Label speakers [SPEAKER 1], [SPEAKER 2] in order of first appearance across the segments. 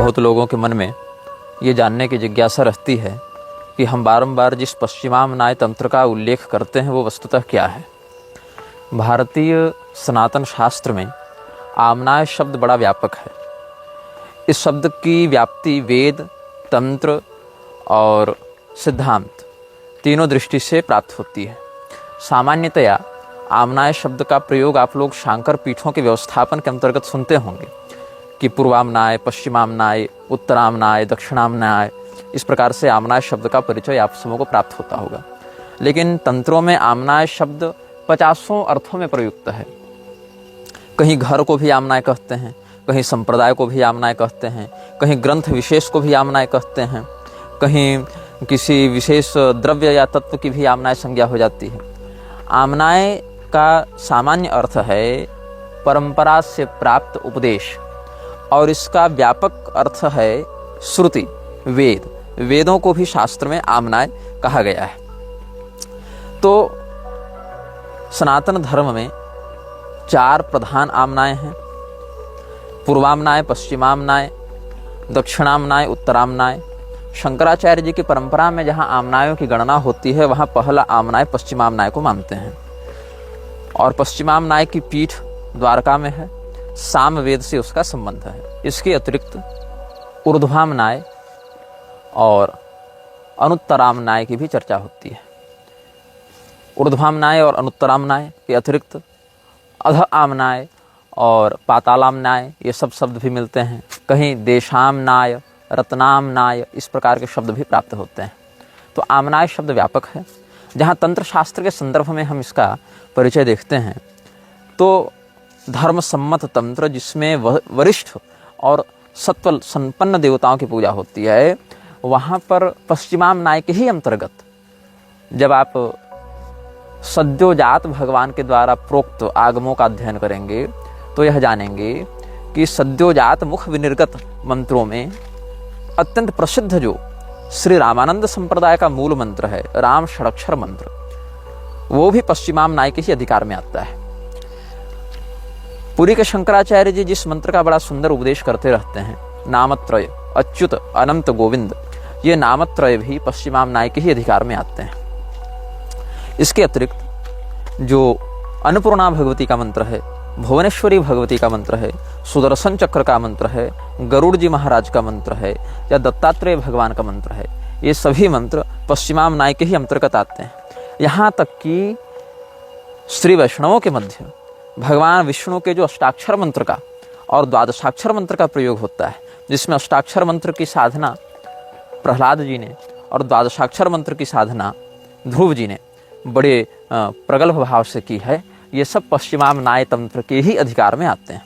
[SPEAKER 1] बहुत लोगों के मन में ये जानने की जिज्ञासा रहती है कि हम बारंबार जिस पश्चिमामनाय तंत्र का उल्लेख करते हैं वो वस्तुतः क्या है। भारतीय सनातन शास्त्र में आमनाय शब्द बड़ा व्यापक है। इस शब्द की व्याप्ति वेद, तंत्र और सिद्धांत तीनों दृष्टि से प्राप्त होती है। सामान्यतया आमनाय शब्द का प्रयोग आप लोग शांकर पीठों के व्यवस्थापन के अंतर्गत सुनते होंगे कि पूर्वामनाय, पश्चिमामनाय, उत्तरामनाय, दक्षिणामनाय, इस प्रकार से आमनाय शब्द का परिचय आप सबों को प्राप्त होता होगा। लेकिन तंत्रों में आमनाय शब्द 50 अर्थों में प्रयुक्त है। कहीं घर को भी आमनाय कहते हैं, कहीं संप्रदाय को भी आमनाय कहते हैं, कहीं ग्रंथ विशेष को भी आमनाय कहते हैं, कहीं किसी विशेष द्रव्य या तत्व की भी आमनाय संज्ञा हो जाती है। आमनाय का सामान्य अर्थ है परंपरा से प्राप्त उपदेश, और इसका व्यापक अर्थ है श्रुति, वेद। वेदों को भी शास्त्र में आमनाय कहा गया है। तो सनातन धर्म में 4 प्रधान आमनाय हैं: पूर्वामनाय, पश्चिमामनाय, दक्षिणामनाय, उत्तरामनाय। शंकराचार्य जी की परंपरा में जहाँ आमनायों की गणना होती है वहाँ पहला आमनाय पश्चिमामनाय को मानते हैं, और पश्चिमामनाय की पीठ द्वारका में है। सामवेद से उसका संबंध है। इसके अतिरिक्त ऊर्ध्वामनाय और अनुत्तरामनाय की भी चर्चा होती है। ऊर्ध्वामनाय और अनुत्तरामनाय के अतिरिक्त अध आमनाय और पातालामनाय, ये सब शब्द भी मिलते हैं। कहीं देशामनाय, रत्नामनाय, इस प्रकार के शब्द भी प्राप्त होते हैं। तो आमनाय शब्द व्यापक है। जहाँ तंत्र शास्त्र के संदर्भ में हम इसका परिचय देखते हैं तो धर्म सम्मत तंत्र, जिसमें वरिष्ठ और सत्व संपन्न देवताओं की पूजा होती है, वहाँ पर पश्चिमामनाय के ही अंतर्गत जब आप सद्योजात भगवान के द्वारा प्रोक्त आगमों का अध्ययन करेंगे तो यह जानेंगे कि सद्योजात मुख विनिर्गत मंत्रों में अत्यंत प्रसिद्ध जो श्री रामानंद संप्रदाय का मूल मंत्र है, राम षडक्षर मंत्र, वो भी पश्चिमामनाय के ही अधिकार में आता है। पुरी के शंकराचार्य जी जिस मंत्र का बड़ा सुंदर उपदेश करते रहते हैं, नामत्रय अच्युत अनंत गोविंद, ये नामत्रय भी पश्चिमामनाय के ही अधिकार में आते हैं। इसके अतिरिक्त जो अन्नपूर्णा भगवती का मंत्र है, भुवनेश्वरी भगवती का मंत्र है, सुदर्शन चक्र का मंत्र है, गरुड़ जी महाराज का मंत्र है, या दत्तात्रेय भगवान का मंत्र है, ये सभी मंत्र पश्चिमामनाय के ही अंतर्गत आते हैं। यहाँ तक कि श्री वैष्णवों के मध्य भगवान विष्णु के जो अष्टाक्षर मंत्र का और द्वादशाक्षर मंत्र का प्रयोग होता है, जिसमें अष्टाक्षर मंत्र की साधना प्रहलाद जी ने और द्वादशाक्षर मंत्र की साधना ध्रुव जी ने बड़े प्रगल्भ भाव से की है, ये सब पश्चिमामनाय तंत्र के ही अधिकार में आते हैं।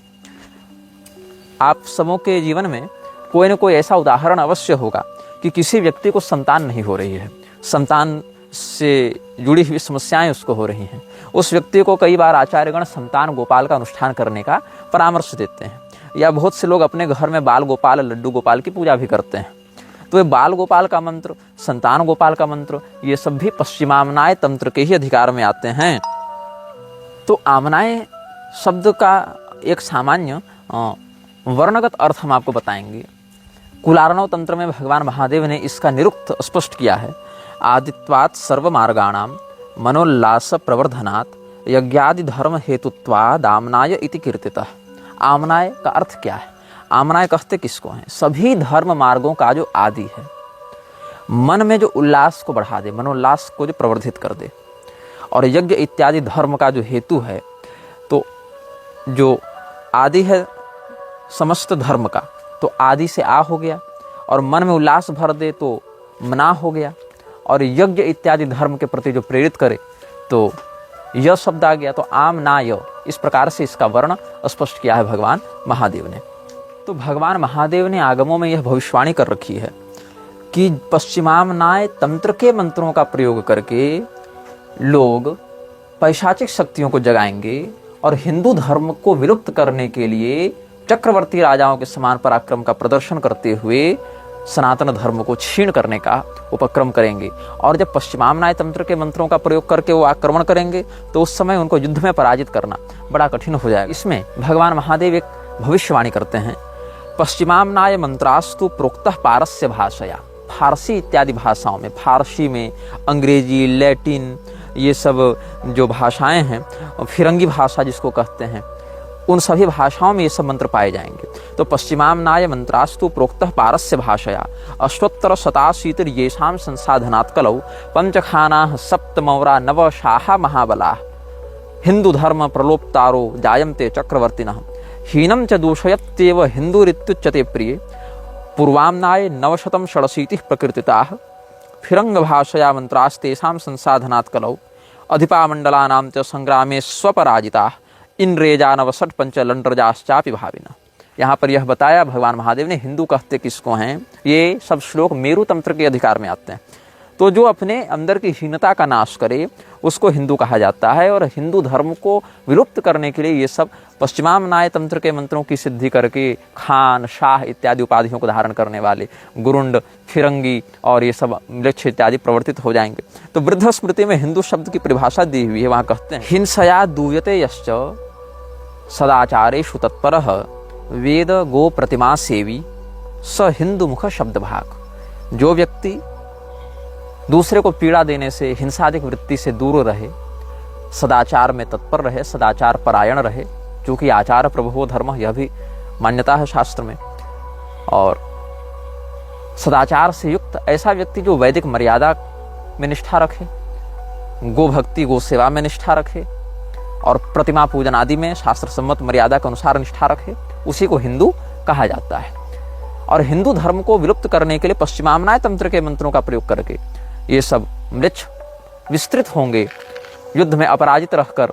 [SPEAKER 1] आप सबों के जीवन में कोई न कोई ऐसा उदाहरण अवश्य होगा कि किसी व्यक्ति को संतान नहीं हो रही है, संतान से जुड़ी हुई समस्याएं उसको हो रही हैं। उस व्यक्ति को कई बार आचार्यगण संतान गोपाल का अनुष्ठान करने का परामर्श देते हैं, या बहुत से लोग अपने घर में बाल गोपाल, लड्डू गोपाल की पूजा भी करते हैं। तो ये बाल गोपाल का मंत्र, संतान गोपाल का मंत्र, ये सब भी पश्चिमामनाय तंत्र के ही अधिकार में आते हैं। तो आमनाय शब्द का एक सामान्य वर्णगत अर्थ हम आपको बताएंगे। कुलार्णव तंत्र में भगवान महादेव ने इसका निरुक्त स्पष्ट किया है। आदित्वात् सर्वमार्गाणाम मनोल्लास प्रवर्धनात् यज्ञादि धर्म हेतुत्वाद आमनाय इति कीर्तितः। आमनाय का अर्थ क्या है? आमनाय कहते किसको हैं? सभी धर्म मार्गों का जो आदि है, मन में जो उल्लास को बढ़ा दे, मनोल्लास को जो प्रवर्धित कर दे, और यज्ञ इत्यादि धर्म का जो हेतु है, तो जो आदि है समस्त धर्म का, तो आदि से आ हो गया, और मन में उल्लास भर दे तो मना हो गया, और यज्ञ इत्यादि धर्म के प्रति जो प्रेरित करे तो यह शब्द आ गया। तो आमनाय, इस प्रकार से इसका वर्ण स्पष्ट किया है भगवान महादेव ने। तो भगवान महादेव ने आगमों में यह भविष्यवाणी कर रखी है कि पश्चिमामनाय तंत्र के मंत्रों का प्रयोग करके लोग पैशाचिक शक्तियों को जगाएंगे और हिंदू धर्म को विलुप्त करने के लिए चक्रवर्ती राजाओं के समान पराक्रम का प्रदर्शन करते हुए सनातन धर्म को छीन करने का उपक्रम करेंगे। और जब पश्चिमामनाय तंत्र के मंत्रों का प्रयोग करके वो आक्रमण करेंगे तो उस समय उनको युद्ध में पराजित करना बड़ा कठिन हो जाएगा। इसमें भगवान महादेव एक भविष्यवाणी करते हैं। पश्चिमाम्नाय मंत्रास्तु प्रोक्तः पारस्य भाषया, फारसी इत्यादि भाषाओं में, फारसी में, अंग्रेजी, लैटिन, ये सब जो भाषाएं हैं, फिरंगी भाषा जिसको कहते हैं, उन सभी भाषाओं में ये सब मंत्र पाए जाएंगे। तो पश्चिमाम्नाय मंत्रास्तु प्रोक्तः पारस्य भाषया अष्टोत्तर शताशीतिर येषां संसाधनात् कलौ पंचखानाः सप्तमौरा नवशाः महाबलाः हिंदू धर्म प्रलोप्तारो जायन्ते चक्रवर्तिनः हीनं च दूषयत्येव हिन्दुरित्युच्यते प्रिये पूर्वाम्नाय 986 प्रकृतिताः फिरंग भाषया मंत्रास्तेषां संसाधनात् कलौ अधिपामण्डलानां च संग्रामे स्वपराजिताः इंद्रेजा 69 पंचलंड्रजाश्चापि भाविना। यहाँ पर यह बताया भगवान महादेव ने हिंदू कहते किसको हैं। ये सब श्लोक मेरु तंत्र के अधिकार में आते हैं। तो जो अपने अंदर की हीनता का नाश करे उसको हिंदू कहा जाता है, और हिंदू धर्म को विलुप्त करने के लिए ये सब पश्चिमाम्नाय तंत्र के मंत्रों की सिद्धि करके खान, शाह इत्यादि उपाधियों को धारण करने वाले गुरुंड, फिरंगी और ये सब मृक्ष इत्यादि प्रवर्तित हो जाएंगे। तो वृद्ध स्मृति में हिंदू शब्द की परिभाषा दी हुई है। वहां कहते हैं हिंसया दूयते यश्च सदाचारेषु तत्परः वेद गो प्रतिमा सेवी स हिंदू मुख शब्द भाग। जो व्यक्ति दूसरे को पीड़ा देने से, हिंसादिक वृत्ति से दूर रहे, सदाचार में तत्पर रहे, सदाचार परायण रहे, क्योंकि आचार प्रभुवो धर्म, यह भी मान्यता है शास्त्र में, और सदाचार से युक्त ऐसा व्यक्ति जो वैदिक मर्यादा में निष्ठा रखे, गो भक्ति, गो सेवा में निष्ठा रखे और प्रतिमा पूजन आदि में शास्त्र सम्मत मर्यादा के अनुसार निष्ठा रखे, उसी को हिंदू कहा जाता है। और हिंदू धर्म को विलुप्त करने के लिए पश्चिमाम्नाय तंत्र के मंत्रों का प्रयोग करके ये सब मृक्ष विस्तृत होंगे, युद्ध में अपराजित रहकर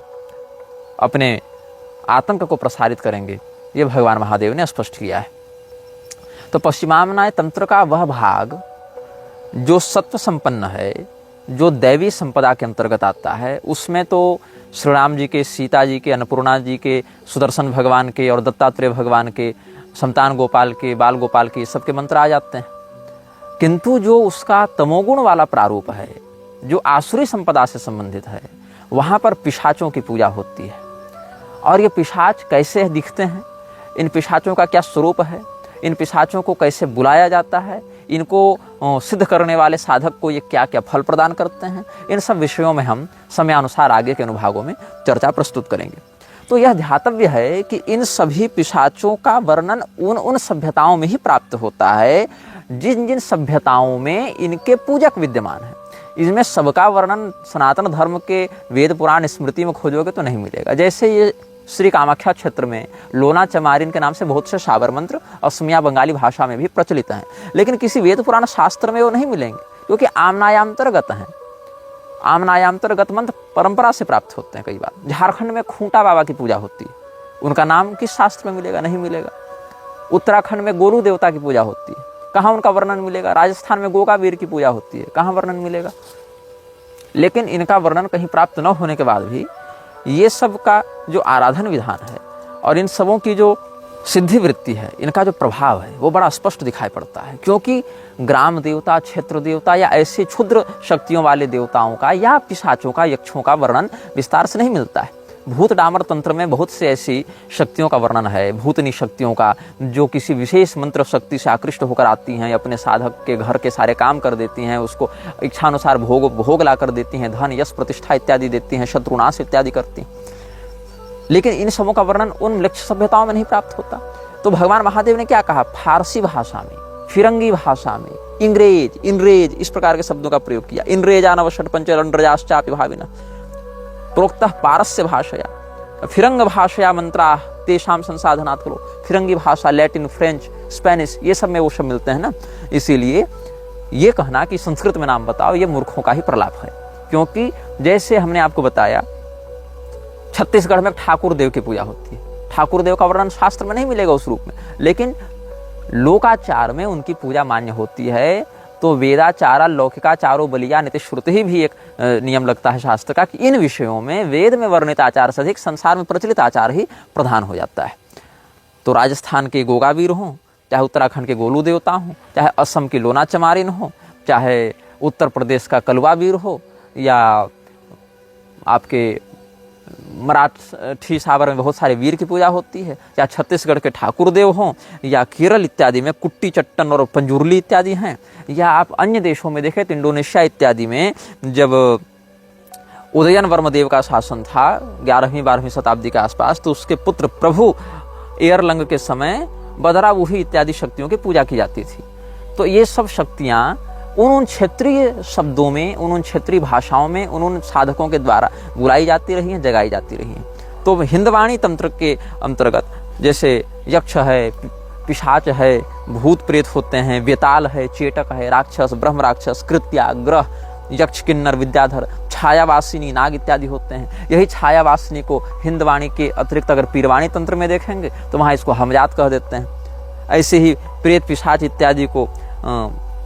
[SPEAKER 1] अपने आतंक को प्रसारित करेंगे। ये भगवान महादेव ने स्पष्ट किया है। तो पश्चिमाम्नाय तंत्र का वह भाग जो सत्व संपन्न है, जो दैवी संपदा के अंतर्गत आता है, उसमें तो श्री राम जी के, सीता जी के, अन्नपूर्णा जी के, सुदर्शन भगवान के और दत्तात्रेय भगवान के, संतान गोपाल के, बाल गोपाल के, सबके मंत्र आ जाते हैं। किंतु जो उसका तमोगुण वाला प्रारूप है, जो आसुरी संपदा से संबंधित है, वहां पर पिशाचों की पूजा होती है। और ये पिशाच कैसे दिखते हैं, इन पिशाचों का क्या स्वरूप है, इन पिशाचों को कैसे बुलाया जाता है, इनको सिद्ध करने वाले साधक को ये क्या क्या फल प्रदान करते हैं, इन सब विषयों में हम समयानुसार आगे के अनुभागों में चर्चा प्रस्तुत करेंगे। तो यह ध्यातव्य है कि इन सभी पिशाचों का वर्णन उन सभ्यताओं में ही प्राप्त होता है जिन जिन सभ्यताओं में इनके पूजक विद्यमान हैं। इसमें सबका वर्णन सनातन धर्म के वेद पुराण स्मृति में खोजोगे तो नहीं मिलेगा। जैसे ये श्री कामाख्या क्षेत्र में लोना चमारिन के नाम से बहुत से शाबर मंत्र असमिया बंगाली भाषा में भी प्रचलित हैं, लेकिन किसी वेद पुराण शास्त्र में वो नहीं मिलेंगे, क्योंकि आमनायांतर्गत हैं। आमनायांतर्गत मंत्र परंपरा से प्राप्त होते हैं। कई बार झारखंड में खूंटा बाबा की पूजा होती है, उनका नाम किस शास्त्र में मिलेगा? नहीं मिलेगा। उत्तराखंड में गोलू देवता की पूजा होती है, कहाँ उनका वर्णन मिलेगा? राजस्थान में गोगा वीर की पूजा होती है, कहाँ वर्णन मिलेगा? लेकिन इनका वर्णन कहीं प्राप्त न होने के बाद भी ये सब का जो आराधन विधान है और इन सबों की जो सिद्धि वृत्ति है, इनका जो प्रभाव है वो बड़ा स्पष्ट दिखाई पड़ता है। क्योंकि ग्राम देवता, क्षेत्र देवता या ऐसे क्षुद्र शक्तियों वाले देवताओं का या पिशाचों का, यक्षों का वर्णन विस्तार से नहीं मिलता है। भूत डामर तंत्र में बहुत से ऐसी शक्तियों का वर्णन है, भूतनी शक्तियों का, जो किसी विशेष मंत्र शक्ति से आकृष्ट होकर आती हैं, अपने साधक के घर के सारे काम कर देती हैं, उसको इच्छानुसार भोग ला कर देती हैं, धन यश प्रतिष्ठा इत्यादि देती हैं, शत्रुनाश इत्यादि करती हैं। लेकिन इन सबों का वर्णन उन लक्ष्य सभ्यताओं में नहीं प्राप्त होता। तो भगवान महादेव ने क्या कहा? फारसी भाषा में, फिरंगी भाषा में, इंग्रेज इस प्रकार के शब्दों का प्रयोग किया। इंद्रेजा 69 पंचलंड्रजाश्चापि भाविना प्रोक्तः पारस्य भाषया फिरंग भाषया मंत्रा तेषां संसाधनात् करो। फिरंगी भाषा, लैटिन, फ्रेंच, स्पेनिश, ये सब में वो सब मिलते हैं ना। इसीलिए ये कहना कि संस्कृत में नाम बताओ, ये मूर्खों का ही प्रलाप है। क्योंकि जैसे हमने आपको बताया, छत्तीसगढ़ में ठाकुर देव की पूजा होती है। ठाकुर देव का वर्णन शास्त्र में नहीं मिलेगा उस रूप में, लेकिन लोकाचार में उनकी पूजा मान्य होती है। तो वेदाचारा लौकिकाचारो बलिया नित्य श्रुति ही भी एक नियम लगता है शास्त्र का कि इन विषयों में वेद में वर्णित आचार से अधिक संसार में प्रचलित आचार ही प्रधान हो जाता है। तो राजस्थान के गोगावीर हों, चाहे उत्तराखंड के गोलू देवता हों, चाहे असम की लोना चमारिन हो, चाहे उत्तर प्रदेश का कलवा वीर हो, या आपके मराठी सावर में बहुत सारे वीर की पूजा होती है, या छत्तीसगढ़ के ठाकुर देव हों, या केरल इत्यादि में कुट्टी चट्टन और पंजुरली इत्यादि हैं, या आप अन्य देशों में देखें तो इंडोनेशिया इत्यादि में जब उदयन वर्म देव का शासन था 11वीं-12वीं शताब्दी के आसपास, तो उसके पुत्र प्रभु एयरलंग के समय बदराबूही इत्यादि शक्तियों की पूजा की जाती थी। तो ये सब शक्तियाँ उन क्षेत्रीय शब्दों में, उन क्षेत्रीय भाषाओं में, उन साधकों के द्वारा बुलाई जाती रही हैं, जगाई जाती रही हैं। तो हिंदवाणी तंत्र के अंतर्गत जैसे यक्ष है, पिशाच है, भूत प्रेत होते हैं, वेताल है, चेटक है, राक्षस, ब्रह्म राक्षस, कृत्या, ग्रह, यक्ष, किन्नर, विद्याधर, छायावासिनी, नाग इत्यादि होते हैं। यही छायावासिनी को हिंदवाणी के अतिरिक्त अगर पीरवाणी तंत्र में देखेंगे तो वहाँ इसको हमजात कह देते हैं। ऐसे ही प्रेत, पिशाच इत्यादि को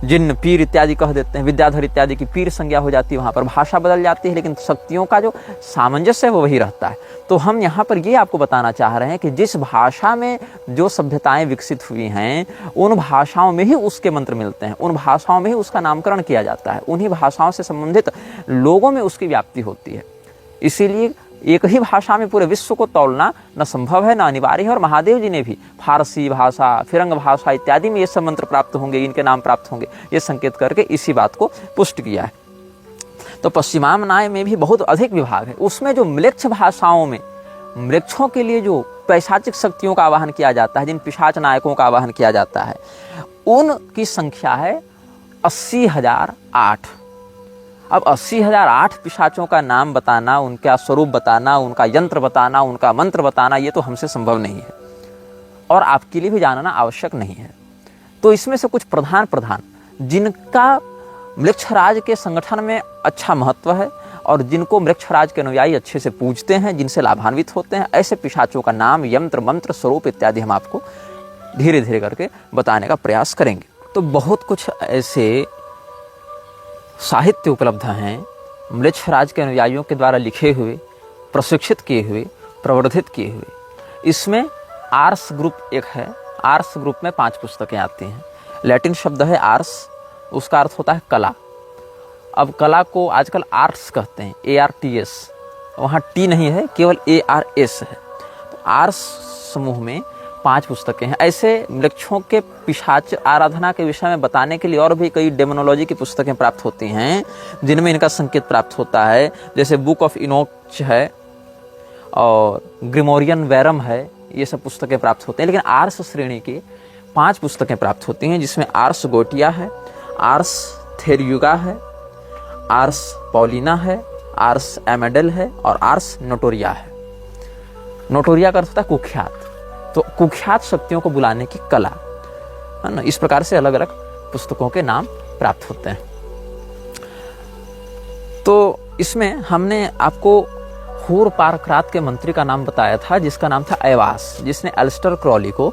[SPEAKER 1] जिन्न, पीर इत्यादि कह देते हैं। विद्याधर इत्यादि की पीर संज्ञा हो जाती है, वहाँ पर भाषा बदल जाती है, लेकिन शक्तियों का जो सामंजस्य है वो वही रहता है। तो हम यहाँ पर ये आपको बताना चाह रहे हैं कि जिस भाषा में जो सभ्यताएं विकसित हुई हैं, उन भाषाओं में ही उसके मंत्र मिलते हैं, उन भाषाओं में ही उसका नामकरण किया जाता है, उन्हीं भाषाओं से संबंधित लोगों में उसकी व्याप्ति होती है। इसीलिए एक ही भाषा में पूरे विश्व को तौलना न संभव है, न अनिवार्य है। और महादेव जी ने भी फारसी भाषा, फिरंग भाषा इत्यादि में ये सब मंत्र प्राप्त होंगे, इनके नाम प्राप्त होंगे, ये संकेत करके इसी बात को पुष्ट किया है। तो पश्चिमामनाय में भी बहुत अधिक विभाग है। उसमें जो म्लेच्छ भाषाओं में मृक्षों के लिए जो पैशाचिक शक्तियों का आवाहन किया जाता है, जिन पिशाच नायकों का आवाहन किया जाता है, उनकी संख्या है 80,008। अब 80,008 पिशाचों का नाम बताना, उनका स्वरूप बताना, उनका यंत्र बताना, उनका मंत्र बताना, ये तो हमसे संभव नहीं है और आपके लिए भी जानना आवश्यक नहीं है। तो इसमें से कुछ प्रधान जिनका मृक्षराज के संगठन में अच्छा महत्व है और जिनको मृक्षराज के अनुयायी अच्छे से पूजते हैं, जिनसे लाभान्वित होते हैं, ऐसे पिशाचों का नाम, यंत्र, मंत्र, स्वरूप इत्यादि हम आपको धीरे धीरे करके बताने का प्रयास करेंगे। तो बहुत कुछ ऐसे साहित्य उपलब्ध हैं मृक्षराज के अनुयायियों के द्वारा लिखे हुए, प्रशिक्षित किए हुए, प्रवर्धित किए हुए। इसमें आर्स ग्रुप एक है। आर्स ग्रुप में 5 पुस्तकें आती हैं। लैटिन शब्द है आर्स, उसका अर्थ होता है कला। अब कला को आजकल आर्ट्स कहते हैं, ARTS, वहाँ टी नहीं है, केवल ARS है। तो आर्स समूह में 5 पुस्तकें हैं। ऐसे वृक्षों के पिशाच आराधना के विषय में बताने के लिए और भी कई डेमोनोलॉजी की पुस्तकें प्राप्त होती हैं, जिनमें इनका संकेत प्राप्त होता है। जैसे बुक ऑफ इनोच है और ग्रिमोरियन वैरम है, ये सब पुस्तकें प्राप्त होते हैं। लेकिन आर्स श्रेणी की 5 पुस्तकें प्राप्त होती हैं, जिसमें आर्स गोटिया है, आर्स थेरयुगा है, आर्स पॉलिना है, आर्स एमेडल है और आर्स नोटोरिया है। नोटोरिया का अर्थ होता है कुख्यात। तो कुख्यात शक्तियों को बुलाने की कला है ना। इस प्रकार से अलग अलग पुस्तकों के नाम प्राप्त होते हैं। तो इसमें हमने आपको हूर पारक्रात के मंत्री का नाम बताया था, जिसका नाम था एवास, जिसने एलिस्टर क्रॉली को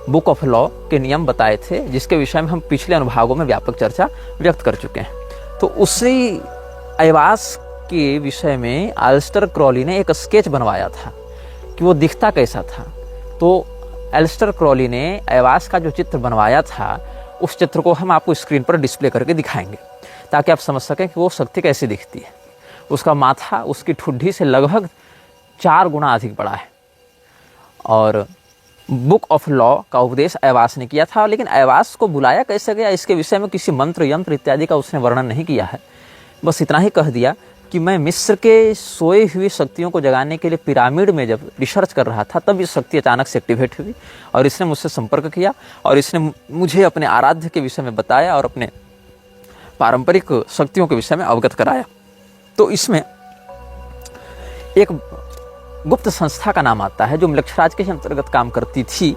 [SPEAKER 1] बुक ऑफ लॉ के नियम बताए थे, जिसके विषय में हम पिछले अनुभागों में व्यापक चर्चा व्यक्त कर चुके हैं। तो उसी एवास के विषय में एलिस्टर क्रॉली ने एक स्केच बनवाया था कि वो दिखता कैसा था। तो एलिस्टर क्रॉली ने एवास का जो चित्र बनवाया था, उस चित्र को हम आपको स्क्रीन पर डिस्प्ले करके दिखाएंगे, ताकि आप समझ सकें कि वो शक्ति कैसी दिखती है। उसका माथा उसकी ठुड्डी से लगभग 4 गुना अधिक बड़ा है। और बुक ऑफ लॉ का उपदेश एवास ने किया था, लेकिन एवास को बुलाया कैसे गया, इसके विषय में किसी मंत्र, यंत्र इत्यादि का उसने वर्णन नहीं किया है। बस इतना ही कह दिया कि मैं मिस्र के सोए हुई शक्तियों को जगाने के लिए पिरामिड में जब रिसर्च कर रहा था, तब ये शक्ति अचानक से एक्टिवेट हुई और इसने मुझसे संपर्क किया और इसने मुझे अपने आराध्य के विषय में बताया और अपने पारंपरिक शक्तियों के विषय में अवगत कराया। तो इसमें एक गुप्त संस्था का नाम आता है, जो मृक्षराज के अंतर्गत काम करती थी।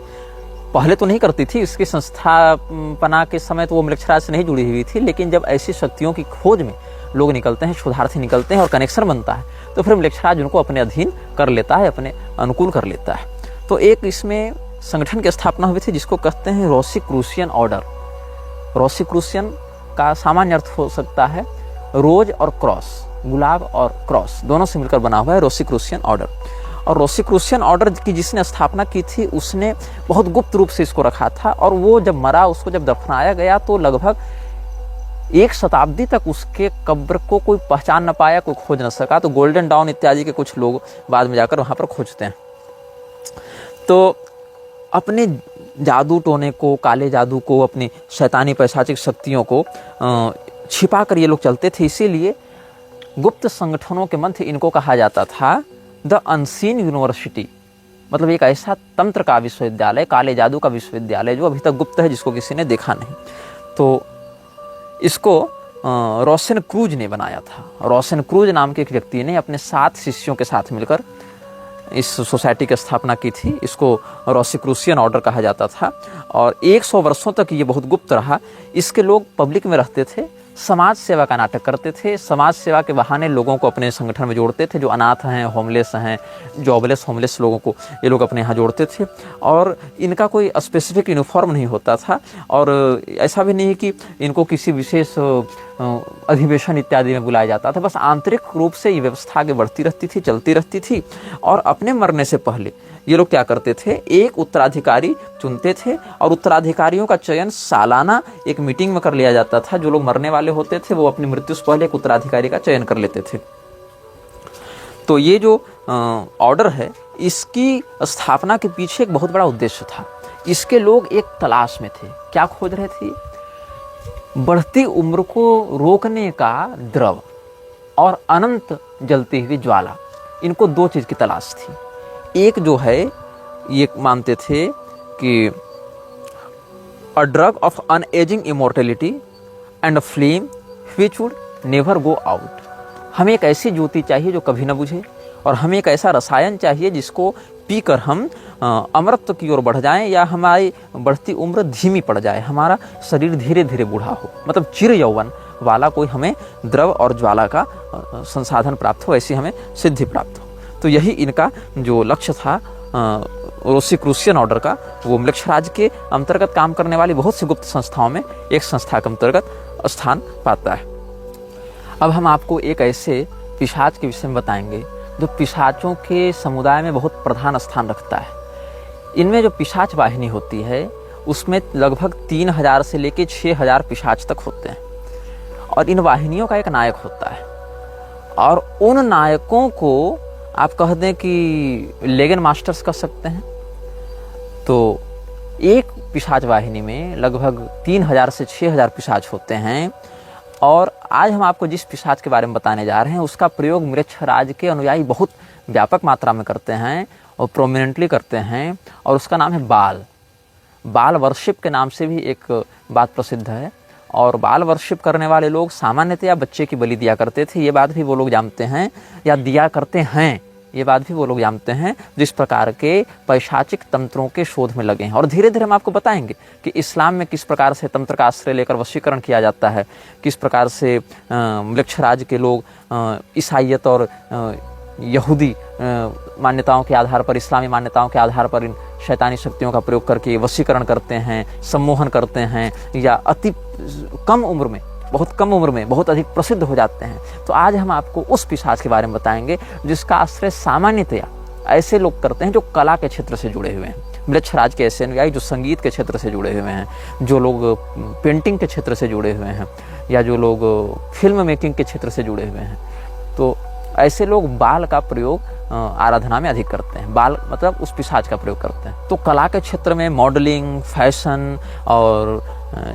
[SPEAKER 1] पहले तो नहीं करती थी, इसकी संस्थापना के समय तो वो मृक्षराज से नहीं जुड़ी हुई थी, लेकिन जब ऐसी शक्तियों की खोज में लोग निकलते हैं, शोधार्थी निकलते हैं और कनेक्शन बनता है, तो फिर मृक्षराज उनको अपने अधीन कर लेता है, अपने अनुकूल कर लेता है। तो एक इसमें संगठन की स्थापना हुई थी, जिसको कहते हैं रोसीक्रूसियन ऑर्डर। रोसीक्रूसियन का सामान्य अर्थ हो सकता है रोज और क्रॉस, गुलाब और क्रॉस दोनों से मिलकर बना हुआ है रोसीक्रूसियन ऑर्डर। और रोसीक्रूसियन ऑर्डर की जिसने स्थापना की थी, उसने बहुत गुप्त रूप से इसको रखा था। और वो जब मरा, उसको जब दफनाया गया, तो लगभग 1 शताब्दी तक उसके कब्र को कोई पहचान न पाया, कोई खोज न सका। तो गोल्डन डाउन इत्यादि के कुछ लोग बाद में जाकर वहाँ पर खोजते हैं। तो अपने जादू टोने को, काले जादू को, अपनी शैतानी पैशाचिक शक्तियों को छिपा कर ये लोग चलते थे। इसीलिए गुप्त संगठनों के मध्य इनको कहा जाता था द अनसीन यूनिवर्सिटी, मतलब एक ऐसा तंत्र का विश्वविद्यालय, काले जादू का विश्वविद्यालय जो अभी तक गुप्त है, जिसको किसी ने देखा नहीं। तो इसको रोशन क्रूज ने बनाया था। रोशन क्रूज नाम के एक व्यक्ति ने अपने 7 शिष्यों के साथ मिलकर इस सोसाइटी की स्थापना की थी। इसको रोसिक्रूसियन ऑर्डर कहा जाता था और 100 वर्षों तक ये बहुत गुप्त रहा। इसके लोग पब्लिक में रहते थे, समाज सेवा का नाटक करते थे, समाज सेवा के बहाने लोगों को अपने संगठन में जोड़ते थे। जो अनाथ हैं, होमलेस हैं, जॉबलेस होमलेस लोगों को ये लोग अपने यहाँ जोड़ते थे। और इनका कोई स्पेसिफिक यूनिफॉर्म नहीं होता था और ऐसा भी नहीं है कि इनको किसी विशेष अधिवेशन इत्यादि में बुलाया जाता था। बस आंतरिक रूप से ये व्यवस्था आगे बढ़ती रहती थी, चलती रहती थी। और अपने मरने से पहले ये लोग क्या करते थे, एक उत्तराधिकारी चुनते थे और उत्तराधिकारियों का चयन सालाना एक मीटिंग में कर लिया जाता था। जो लोग मरने वाले होते थे वो अपनी मृत्यु से पहले एक उत्तराधिकारी का चयन कर लेते थे। तो ये जो ऑर्डर है, इसकी स्थापना के पीछे एक बहुत बड़ा उद्देश्य था। इसके लोग एक तलाश में थे। क्या खोज रहे थे? बढ़ती उम्र को रोकने का द्रव और अनंत जलती हुई ज्वाला। इनको 2 चीज की तलाश थी। एक जो है, ये मानते थे कि a drug of unaging immortality and a flame which would never go out. हमें एक ऐसी ज्योति चाहिए जो कभी न बुझे, और हमें एक ऐसा रसायन चाहिए जिसको पीकर हम अमरत्व की ओर बढ़ जाएं, या हमारी बढ़ती उम्र धीमी पड़ जाए, हमारा शरीर धीरे धीरे बूढ़ा हो, मतलब चिर यौवन वाला कोई हमें द्रव और ज्वाला का संसाधन प्राप्त हो, ऐसी हमें सिद्धि प्राप्त हो। तो यही इनका जो लक्ष्य था रोसिक्रूसियन ऑर्डर का, वो मृक्षराज के अंतर्गत काम करने वाली बहुत सी गुप्त संस्थाओं में एक संस्था के अंतर्गत स्थान पाता है। अब हम आपको एक ऐसे पिशाच के विषय में बताएंगे जो पिशाचों के समुदाय में बहुत प्रधान स्थान रखता है। इनमें जो पिशाच वाहिनी होती है उसमें लगभग 3000 से लेकर 6000 पिशाच तक होते हैं, और इन वाहिनियों का एक नायक होता है। और उन नायकों को आप कह दें कि लेगन मास्टर्स कह सकते हैं। तो एक पिशाच वाहिनी में लगभग 3000 से 6000 पिशाच होते हैं। और आज हम आपको जिस पिशाच के बारे में बताने जा रहे हैं उसका प्रयोग मृक्षराज के अनुयायी बहुत व्यापक मात्रा में करते हैं और प्रोमिनेंटली करते हैं, और उसका नाम है बाल। बाल वर्शिप के नाम से भी एक बात प्रसिद्ध है। और बाल वर्शिप करने वाले लोग सामान्यतया बच्चे की बलि दिया करते थे, ये बात भी वो लोग जानते हैं, या दिया करते हैं, ये बात भी वो लोग जानते हैं, जिस प्रकार के पैशाचिक तंत्रों के शोध में लगे हैं। और धीरे धीरे हम आपको बताएंगे कि इस्लाम में किस प्रकार से तंत्र का आश्रय लेकर वशीकरण किया जाता है, किस प्रकार से मृक्षराज के लोग ईसाइयत और यहूदी मान्यताओं के आधार पर, इस्लामी मान्यताओं के आधार पर इन शैतानी शक्तियों का प्रयोग करके वशीकरण करते हैं, सम्मोहन करते हैं, या अति कम उम्र में, बहुत कम उम्र में बहुत अधिक प्रसिद्ध हो जाते हैं। तो आज हम आपको उस पिशाच के बारे में बताएंगे जिसका आश्रय सामान्यतया ऐसे लोग करते हैं जो कला के क्षेत्र से जुड़े हुए हैं। मृक्षराज के ऐसे अनुयायी जो संगीत के क्षेत्र से जुड़े हुए हैं, जो लोग पेंटिंग के क्षेत्र से जुड़े हुए हैं, या जो लोग फिल्म मेकिंग के क्षेत्र से जुड़े हुए हैं। तो ऐसे लोग बाल का प्रयोग आराधना में अधिक करते हैं। बाल मतलब उस पिशाच का प्रयोग करते हैं। तो कला के क्षेत्र में मॉडलिंग, फैशन, और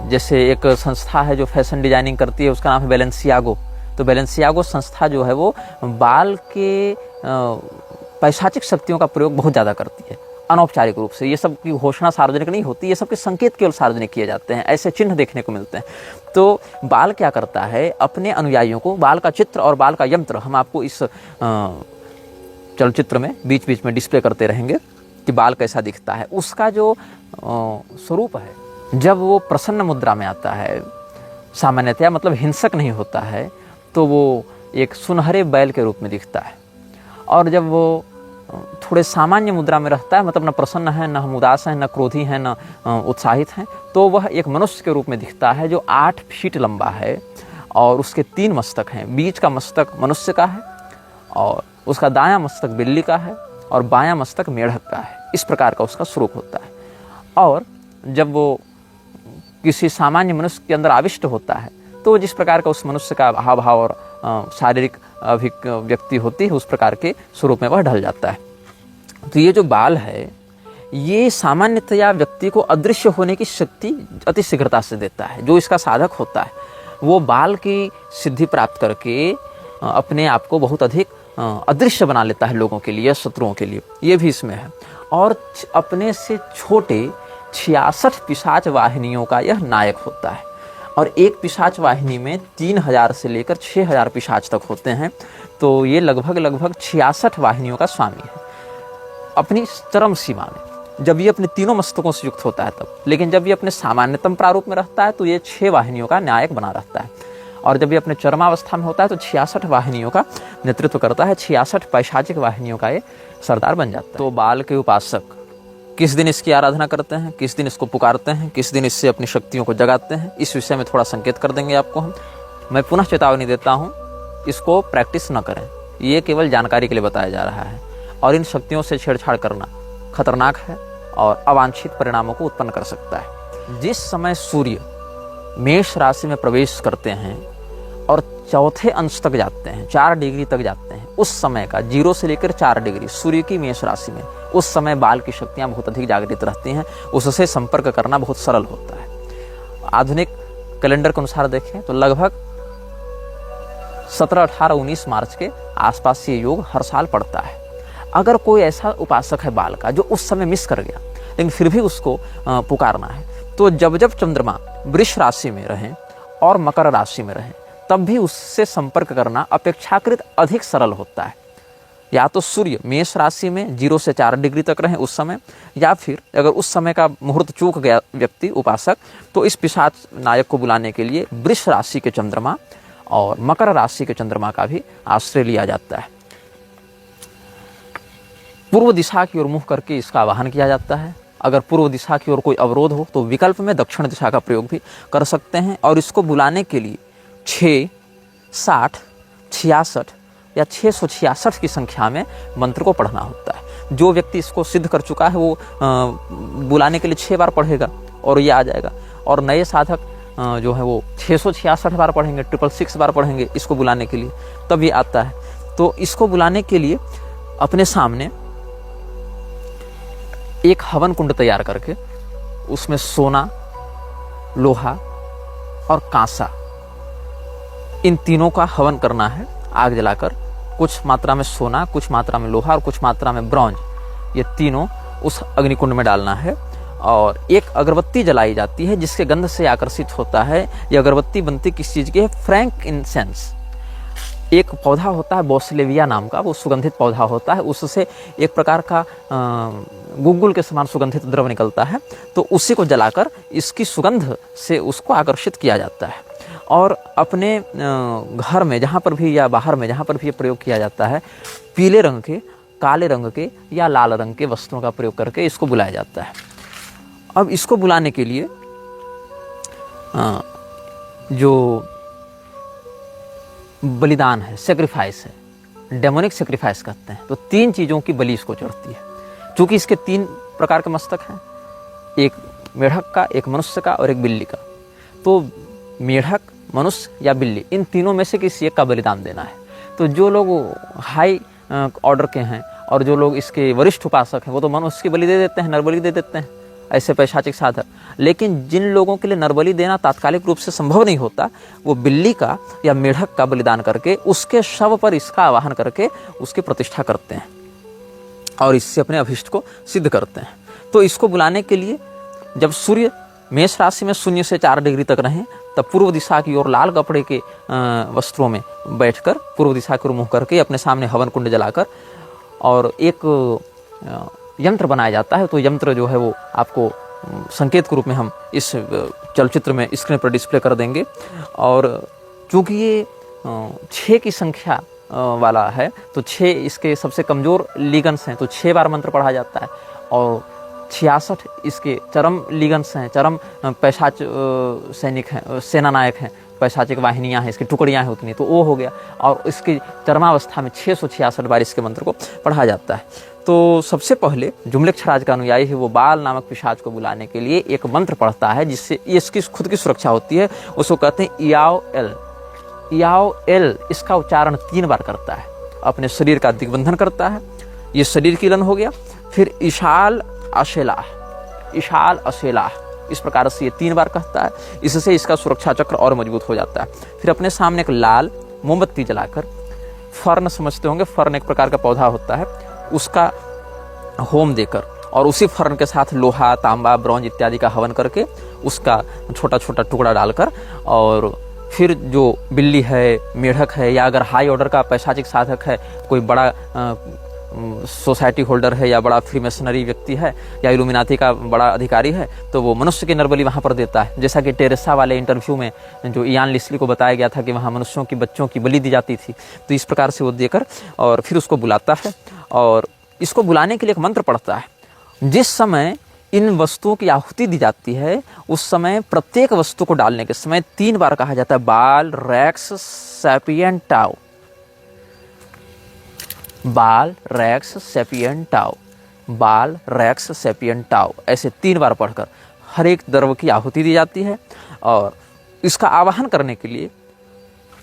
[SPEAKER 1] जैसे एक संस्था है जो फैशन डिजाइनिंग करती है, उसका नाम है बैलेंसियागो। तो बैलेंसियागो संस्था जो है वो बाल के पैशाचिक शक्तियों का प्रयोग बहुत ज़्यादा करती है, अनौपचारिक रूप से। ये सब की घोषणा सार्वजनिक नहीं होती, ये सब के संकेत केवल सार्वजनिक किए जाते हैं, ऐसे चिन्ह देखने को मिलते हैं। तो बाल क्या करता है, अपने अनुयायियों को बाल का चित्र और बाल का यंत्र हम आपको इस चलचित्र में बीच बीच में डिस्प्ले करते रहेंगे कि बाल कैसा दिखता है। उसका जो स्वरूप है, जब वो प्रसन्न मुद्रा में आता है, सामान्यतया मतलब हिंसक नहीं होता है, तो वो एक सुनहरे बैल के रूप में दिखता है। और जब वो थोड़े सामान्य मुद्रा में रहता है, मतलब न प्रसन्न है, न हम उदास हैं, न क्रोधी हैं, न उत्साहित हैं, तो वह एक मनुष्य के रूप में दिखता है जो 8 फीट लंबा है, और उसके 3 मस्तक हैं। बीच का मस्तक मनुष्य का है, और उसका दायां मस्तक बिल्ली का है, और बायां मस्तक मेढक का है। इस प्रकार का उसका स्वरूप होता है। और जब वो किसी सामान्य मनुष्य के अंदर आविष्ट होता है तो जिस प्रकार का उस मनुष्य का हाव भाव और शारीरिक अभिव्यक्ति होती है उस प्रकार के स्वरूप में वह ढल जाता है। तो ये जो बाल है ये सामान्यतया व्यक्ति को अदृश्य होने की शक्ति अति शीघ्रता से देता है। जो इसका साधक होता है वो बाल की सिद्धि प्राप्त करके अपने आप को बहुत अधिक अदृश्य बना लेता है लोगों के लिए, शत्रुओं के लिए, ये भी इसमें है। और अपने से छोटे 66 पिशाच वाहिनियों का यह नायक होता है। और एक पिशाच वाहिनी में 3000 से लेकर 6000 पिशाच तक होते हैं। तो ये लगभग 66 वाहिनियों का स्वामी है अपनी चरम सीमा में, जब ये अपने तीनों मस्तकों से युक्त होता है तब। लेकिन जब ये अपने सामान्यतम प्रारूप में रहता है तो ये 6 वाहिनियों का नायक बना रहता है। और जब ये अपने चरमावस्था में होता है तो 66 वाहिनियों का नेतृत्व करता है, 66 पैशाचिक वाहिनियों का ये सरदार बन जाता है। तो बाल के उपासक किस दिन इसकी आराधना करते हैं, किस दिन इसको पुकारते हैं, किस दिन इससे अपनी शक्तियों को जगाते हैं, इस विषय में थोड़ा संकेत कर देंगे आपको हम। मैं पुनः चेतावनी देता हूँ, इसको प्रैक्टिस न करें, ये केवल जानकारी के लिए बताया जा रहा है। और इन शक्तियों से छेड़छाड़ करना खतरनाक है और अवांछित परिणामों को उत्पन्न कर सकता है। जिस समय सूर्य मेष राशि में प्रवेश करते हैं और चौथे अंश तक जाते हैं, 4 डिग्री तक जाते हैं, उस समय का 0 से लेकर 4 डिग्री सूर्य की मेष राशि में, उस समय बाल की शक्तियां बहुत अधिक जागृत रहती हैं, उससे संपर्क करना बहुत सरल होता है। आधुनिक कैलेंडर के अनुसार देखें तो लगभग 17, 18, 19 मार्च के आसपास ये योग हर साल पड़ता है। अगर कोई ऐसा उपासक है बाल का जो उस समय मिस कर गया लेकिन फिर भी उसको पुकारना है, तो जब जब चंद्रमा वृष राशि में रहें और मकर राशि में रहें तब भी उससे संपर्क करना अपेक्षाकृत अधिक सरल होता है। या तो सूर्य मेष राशि में 0 से 4 डिग्री तक रहें उस समय, या फिर अगर उस समय का मुहूर्त चूक गया व्यक्ति उपासक तो इस पिशाच नायक को बुलाने के लिए वृष राशि के चंद्रमा और मकर राशि के चंद्रमा का भी आश्रय लिया जाता है। पूर्व दिशा की ओर मुंह करके इसका आवाहन किया जाता है। अगर पूर्व दिशा की ओर कोई अवरोध हो तो विकल्प में दक्षिण दिशा का प्रयोग भी कर सकते हैं। और इसको बुलाने के लिए 6, 60, 66 या 666 की संख्या में मंत्र को पढ़ना होता है। जो व्यक्ति इसको सिद्ध कर चुका है वो बुलाने के लिए 6 बार पढ़ेगा और ये आ जाएगा। और नए साधक जो है वो 666 बार पढ़ेंगे, 666 बार पढ़ेंगे इसको बुलाने के लिए, तब ये आता है। तो इसको बुलाने के लिए अपने सामने एक हवन कुंड तैयार करके उसमें सोना, लोहा और कांसा, इन तीनों का हवन करना है आग जलाकर। कुछ मात्रा में सोना, कुछ मात्रा में लोहा और कुछ मात्रा में ब्रॉन्ज, ये तीनों उस अग्निकुंड में डालना है। और एक अगरबत्ती जलाई जाती है जिसके गंध से आकर्षित होता है। ये अगरबत्ती बनती किस चीज़ की है? Frank incense. एक पौधा होता है बोसलेविया नाम का, वो सुगंधित पौधा होता है, उससे एक प्रकार का गुग्गुल के समान सुगंधित द्रव निकलता है। तो उसी को जलाकर इसकी सुगंध से उसको आकर्षित किया जाता है। और अपने घर में जहाँ पर भी या बाहर में जहाँ पर भी ये प्रयोग किया जाता है, पीले रंग के, काले रंग के या लाल रंग के वस्त्रों का प्रयोग करके इसको बुलाया जाता है। अब इसको बुलाने के लिए जो बलिदान है, सेक्रीफाइस है, डेमोनिक सेक्रीफाइस कहते हैं, तो 3 चीज़ों की बलि इसको चढ़ती है। क्योंकि इसके 3 प्रकार के मस्तक हैं, एक मेढक का, एक मनुष्य का और एक बिल्ली का। तो मेढक, मनुष्य या बिल्ली, इन तीनों में से किसी एक का बलिदान देना है। तो जो लोग हाई ऑर्डर के हैं और जो लोग इसके वरिष्ठ उपासक हैं वो तो मनुष्य की बलि दे देते हैं, नरबलि दे देते हैं, ऐसे पैशाचिक साधक। लेकिन जिन लोगों के लिए नरबलि देना तात्कालिक रूप से संभव नहीं होता, वो बिल्ली का या मेढक का बलिदान करके उसके शव पर इसका आवाहन करके उसकी प्रतिष्ठा करते हैं और इससे अपने अभिष्ट को सिद्ध करते हैं। तो इसको बुलाने के लिए जब सूर्य मेष राशि में 0 से 4 डिग्री तक रहें तब पूर्व दिशा की ओर लाल कपड़े के वस्त्रों में बैठकर पूर्व दिशा की ओर मुँह करके अपने सामने हवन कुंड जलाकर और एक यंत्र बनाया जाता है। तो यंत्र जो है वो आपको संकेत के रूप में हम इस चलचित्र में स्क्रीन पर डिस्प्ले कर देंगे। और चूँकि ये 6 की संख्या वाला है तो 6 इसके सबसे कमज़ोर लिगन्स हैं, तो 6 बार मंत्र पढ़ा जाता है। और 66 इसके चरम लिगन्स हैं, चरम पैशाच सैनिक हैं, सेना नायक हैं, पैशाचिक वाहिनियाँ हैं, इसकी टुकड़ियाँ हैं उतनी, तो वो हो गया। और इसकी चरमावस्था में 666 बार इसके मंत्र को पढ़ा जाता है। तो सबसे पहले जो म्लेच्छराज का अनुयायी है वो बाल नामक पिशाच को बुलाने के लिए एक मंत्र पढ़ता है, जिससे ये इसकी खुद की सुरक्षा होती है। उसको कहते हैं याओ एल। याओ एल इसका उच्चारण 3 बार करता है, अपने शरीर का दिग्बंधन करता है। ये शरीर कीलन हो गया। फिर इशाल अशेलाह, इशाल अशेलाह, इस प्रकार से ये 3 बार कहता है। इससे इसका सुरक्षा चक्र और मजबूत हो जाता है। फिर अपने सामने एक लाल मोमबत्ती जलाकर, फर्न समझते होंगे, फर्न एक प्रकार का पौधा होता है, उसका होम देकर और उसी फर्न के साथ लोहा, तांबा, ब्रॉन्ज इत्यादि का हवन करके उसका छोटा छोटा टुकड़ा डालकर, और फिर जो बिल्ली है, मेढक है, या अगर हाई ऑर्डर का पैशाचिक साधक है, कोई बड़ा सोसाइटी होल्डर है, या बड़ा फ्रीमेसनरी व्यक्ति है, या इल्यूमिनाती का बड़ा अधिकारी है, तो वो मनुष्य की नरबली वहाँ पर देता है। जैसा कि टेरेसा वाले इंटरव्यू में जो इयान लिस्ली को बताया गया था कि वहाँ मनुष्यों की, बच्चों की बलि दी जाती थी, तो इस प्रकार से वो देकर और फिर उसको बुलाता है। और इसको बुलाने के लिए एक मंत्र पढ़ता है। जिस समय इन वस्तुओं की आहुति दी जाती है, उस समय प्रत्येक वस्तु को डालने के समय 3 बार कहा जाता है बाल रेक्स सैपियंटाओ, बाल रेक्स सैपियंटाओ, बाल रेक्स सैपियंटाओ, ऐसे 3 बार पढ़कर हर एक द्रव्य की आहुति दी जाती है। और इसका आवाहन करने के लिए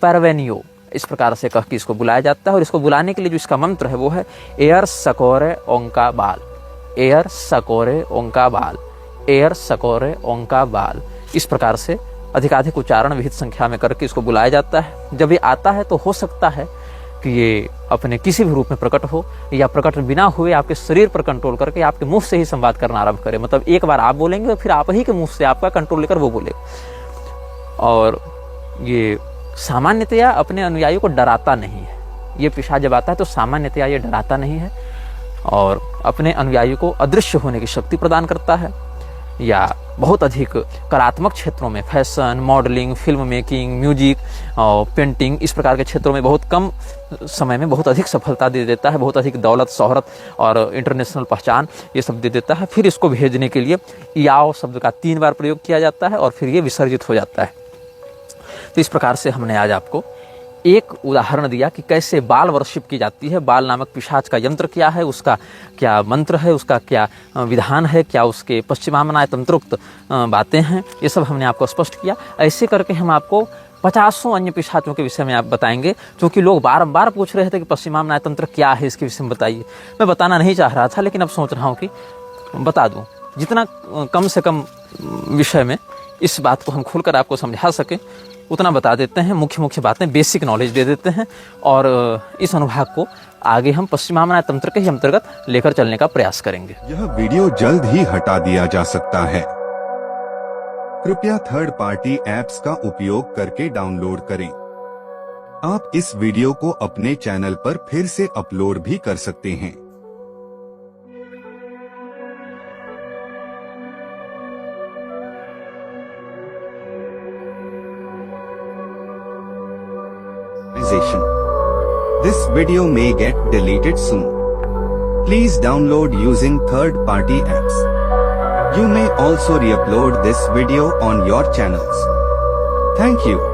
[SPEAKER 1] परवेनियो, इस प्रकार से कह के इसको बुलाया जाता है। और इसको बुलाने के लिए जो इसका मंत्र है वो है एयर सकोरे ओंका बाल, एयर सकोरे ओंका बाल, एयर सकोरे ओंका बाल। इस प्रकार से अधिकाधिक उच्चारण विहित संख्या में करके इसको बुलाया जाता है। जब ये आता है तो हो सकता है कि ये अपने किसी भी रूप में प्रकट हो, या प्रकट बिना हुए आपके शरीर पर कंट्रोल करके आपके मुंह से ही संवाद करना आरंभ करे। मतलब एक बार आप बोलेंगे और फिर आप ही के मुंह से आपका कंट्रोल लेकर वो बोलेगा। और ये सामान्यतया अपने अनुयायियों को डराता नहीं है। ये पिशाच जब आता है तो सामान्यतया ये डराता नहीं है और अपने अनुयायियों को अदृश्य होने की शक्ति प्रदान करता है। या बहुत अधिक कलात्मक क्षेत्रों में, fashion, modelling, film making, music और पेंटिंग, इस प्रकार के क्षेत्रों में बहुत कम समय में बहुत अधिक सफलता दे देता है। बहुत अधिक दौलत, शोहरत और इंटरनेशनल पहचान ये सब दे देता है। फिर इसको भेजने के लिए याओ शब्द का 3 बार प्रयोग किया जाता है और फिर ये विसर्जित हो जाता है। तो इस प्रकार से हमने आज आपको एक उदाहरण दिया कि कैसे बाल वर्शिप की जाती है। बाल नामक पिशाच का यंत्र क्या है, उसका क्या मंत्र है, उसका क्या विधान है, क्या उसके पश्चिमामनाय तंत्रोक्त बातें हैं, ये सब हमने आपको स्पष्ट किया। ऐसे करके हम आपको 50 अन्य पिशाचों के विषय में आप बताएंगे, क्योंकि लोग बार-बार पूछ रहे थे कि पश्चिमामनाय तंत्र क्या है, इसके विषय में बताइए। मैं बताना नहीं चाह रहा था, लेकिन अब सोच रहा हूँ कि बता दूँ, जितना कम से कम विषय में इस बात को हम खुलकर आपको समझा सकें उतना बता देते हैं। मुख्य मुख्य बातें, बेसिक नॉलेज दे देते हैं और इस अनुभाग को आगे हम पश्चिमामनाय तंत्र के ही अंतर्गत लेकर चलने का प्रयास करेंगे।
[SPEAKER 2] यह वीडियो जल्द ही हटा दिया जा सकता है। कृपया थर्ड पार्टी ऐप्स का उपयोग करके डाउनलोड करें। आप इस वीडियो को अपने चैनल पर फिर से अपलोड भी कर सकते हैं। This video may get deleted soon. Please download using third-party apps. You may also re-upload this video on your channels. Thank you.